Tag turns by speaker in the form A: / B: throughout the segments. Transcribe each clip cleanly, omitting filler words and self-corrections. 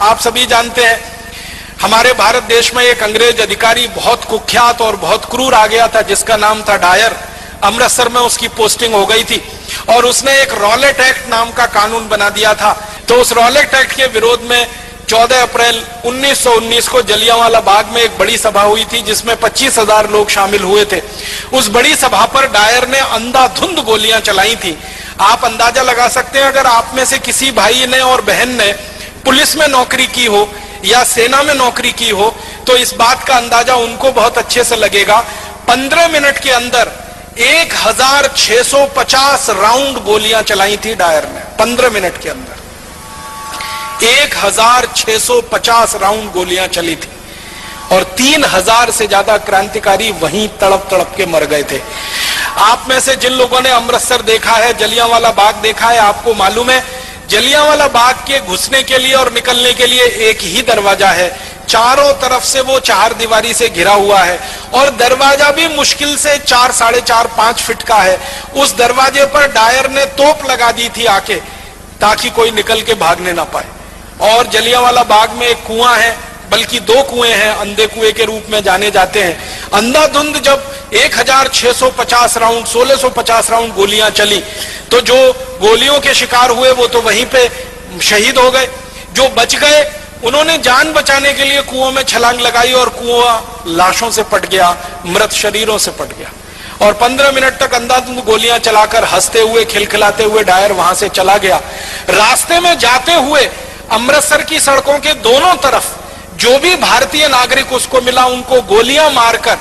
A: आप सभी जानते हैं, हमारे भारत देश में एक अंग्रेज अधिकारी बहुत कुख्यात और बहुत क्रूर आ गया था, जिसका नाम था डायर। अमृतसर में उसकी पोस्टिंग हो गई थी और उसने एक रॉलेट एक्ट नाम का कानून बना दिया था। तो उस रॉलेट एक्ट के विरोध में 14 अप्रैल 1919 को जलियांवाला बाग में एक बड़ी सभा हुई थी, जिसमें 25,000 लोग शामिल हुए थे। उस बड़ी सभा पर डायर ने अंधाधुंध गोलियां चलाई थी। आप अंदाजा लगा सकते हैं, अगर आप में से किसी भाई ने और बहन ने पुलिस में नौकरी की हो या सेना में नौकरी की हो, तो इस बात का अंदाजा उनको बहुत अच्छे से लगेगा। 15 मिनट के अंदर 1650 राउंड गोलियां चलाई थी डायर ने। 15 मिनट के अंदर 1650 राउंड गोलियां चली थी और 3000 से ज्यादा क्रांतिकारी वहीं तड़प तड़प के मर गए थे। आप में से जिन लोगों ने अमृतसर देखा है, जलियांवाला बाग देखा है, आपको मालूम है जलियांवाला बाग के घुसने के लिए और निकलने के लिए एक ही दरवाजा है। चारों तरफ से वो चार दीवारी से घिरा हुआ है और दरवाजा भी मुश्किल से 4, 4.5, 5 फीट का है। उस दरवाजे पर डायर ने तोप लगा दी थी आके, ताकि कोई निकल के भागने ना पाए। और जलियांवाला बाग में एक कुआं है, बल्कि 2 कुएं हैं, अंधे कुएं के रूप में जाने जाते हैं। अंधाधुंध जब 1650 राउंड 1650 राउंड गोलियां चली, तो जो गोलियों के शिकार हुए वो तो वहीं पे शहीद हो गए। जो बच गए उन्होंने जान बचाने के लिए कुओं में छलांग लगाई और कुआं लाशों से पट गया, मृत शरीरों से पट गया। और 15 मिनट तक अंधाधुंध गोलियां चलाकर हंसते हुए खिलखिलाते हुए डायर वहां से चला गया। रास्ते में जाते हुए अमृतसर की सड़कों के दोनों तरफ जो भी भारतीय नागरिक उसको मिला, उनको गोलियां मारकर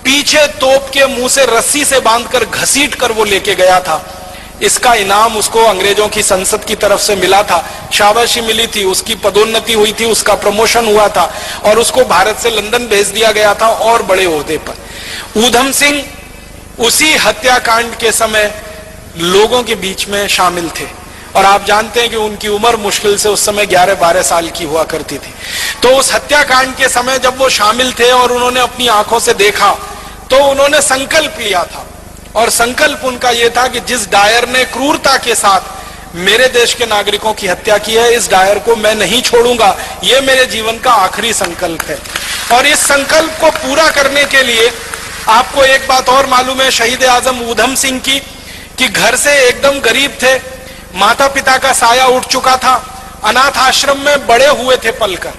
A: पीछे तोप के मुंह से रस्सी से बांधकर घसीट कर वो लेके गया था। इसका इनाम उसको अंग्रेजों की संसद की तरफ से मिला था, शाबाशी मिली थी, उसकी पदोन्नति हुई थी, उसका प्रमोशन हुआ था और उसको भारत से लंदन भेज दिया गया था और बड़े ओहदे पर। ऊधम सिंह उसी हत्याकांड के समय लोगों के बीच में शामिल थे और आप जानते हैं कि उनकी उम्र मुश्किल से उस समय 11-12 साल की हुआ करती थी। तो उस हत्याकांड के समय जब वो शामिल थे और उन्होंने अपनी आंखों से देखा, तो उन्होंने संकल्प लिया था और संकल्प उनका यह था कि जिस डायर ने क्रूरता के साथ मेरे देश के नागरिकों की हत्या की है, इस डायर को मैं नहीं छोड़ूंगा। यह मेरे जीवन का आखिरी संकल्प है। और इस संकल्प को पूरा करने के लिए आपको एक बात और मालूम है शहीद आजम ऊधम सिंह की, कि घर से एकदम गरीब थे, माता पिता का साया उठ चुका था, अनाथ आश्रम में बड़े हुए थे पलकर।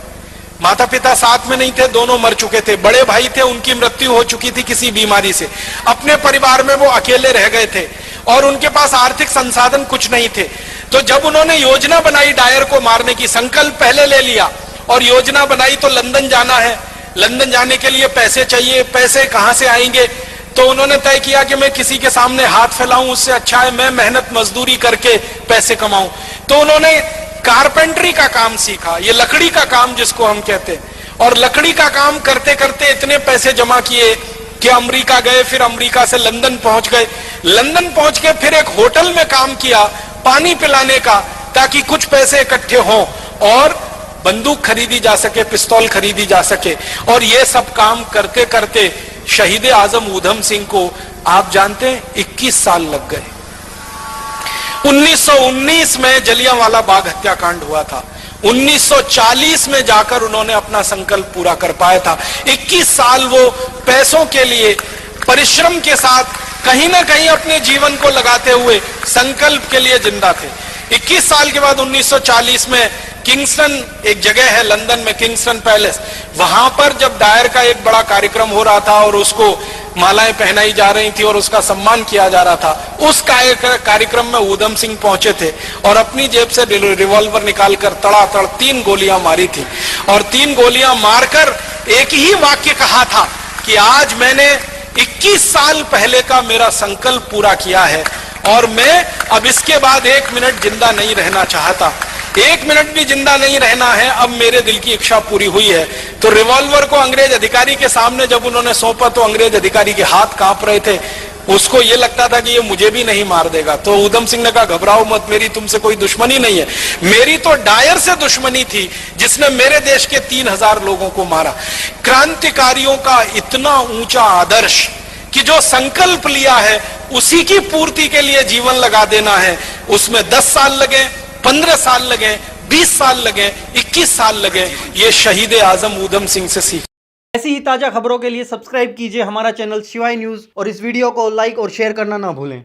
A: माता पिता साथ में नहीं थे, दोनों मर चुके थे। बड़े भाई थे, उनकी मृत्यु हो चुकी थी किसी बीमारी से। अपने परिवार में वो अकेले रह गए थे और उनके पास आर्थिक संसाधन कुछ नहीं थे। तो जब उन्होंने योजना बनाई डायर को मारने की, संकल्प पहले ले लिया और योजना बनाई, तो लंदन जाना है, लंदन जाने के लिए पैसे चाहिए, पैसे कहां से आएंगे? तो उन्होंने तय किया कि मैं किसी के सामने हाथ फैलाऊं, उससे अच्छा है मैं मेहनत मजदूरी करके पैसे कमाऊं। तो उन्होंने कारपेंटरी का काम सीखा, ये लकड़ी का काम जिसको हम कहते हैं, और लकड़ी का काम करते करते इतने पैसे जमा किए कि अमेरिका गए, फिर अमेरिका से लंदन पहुंच गए। लंदन पहुंच के फिर एक होटल में काम किया पानी पिलाने का, ताकि कुछ पैसे इकट्ठे हों और बंदूक खरीदी जा सके, पिस्तौल खरीदी जा सके। और ये सब काम करते करते शहीद आजम ऊधम सिंह को आप जानते हैं 21 साल लग गए। 1919 में जलियांवाला बाग हत्याकांड हुआ था, 1940 में जाकर उन्होंने अपना संकल्प पूरा कर पाया था। 21 साल वो पैसों के लिए परिश्रम के साथ कहीं ना कहीं अपने जीवन को लगाते हुए संकल्प के लिए जिंदा थे। 21 साल के बाद 1940 में किंगस्टन एक जगह है लंदन में, किंगस्टन पैलेस, वहां पर जब डायर का एक बड़ा कार्यक्रम हो रहा था और उसको मालाएं पहनाई जा रही थी और उसका सम्मान किया जा रहा था, उस कार्यक्रम में ऊधम सिंह पहुंचे थे और अपनी जेब से रिवॉल्वर निकालकर तड़ातड़ 3 गोलियां मारी थी। और 3 गोलियां मारकर एक ही वाक्य कहा था कि आज मैंने 21 साल पहले का मेरा संकल्प पूरा किया है और मैं अब इसके बाद 1 मिनट जिंदा नहीं रहना चाहता, 1 मिनट भी जिंदा नहीं रहना है, अब मेरे दिल की इच्छा पूरी हुई है। तो रिवॉल्वर को अंग्रेज अधिकारी के सामने जब उन्होंने सौंपा, तो अंग्रेज अधिकारी के हाथ कांप रहे थे, उसको ये लगता था कि ये मुझे भी नहीं मार देगा। तो ऊधम सिंह ने कहा घबराओ मत, मेरी तुमसे कोई दुश्मनी नहीं है, मेरी तो डायर से दुश्मनी थी जिसने मेरे देश के 3000 लोगों को मारा। क्रांतिकारियों का इतना ऊंचा आदर्श कि जो संकल्प लिया है उसी की पूर्ति के लिए जीवन लगा देना है, उसमें 10 साल लगे, 15 साल लगे, 20 साल लगे, 21 साल लगे, ये शहीद आजम ऊधम सिंह से सीख।
B: ऐसी ही ताजा खबरों के लिए सब्सक्राइब कीजिए हमारा चैनल शिवाय न्यूज और इस वीडियो को लाइक और शेयर करना ना भूलें।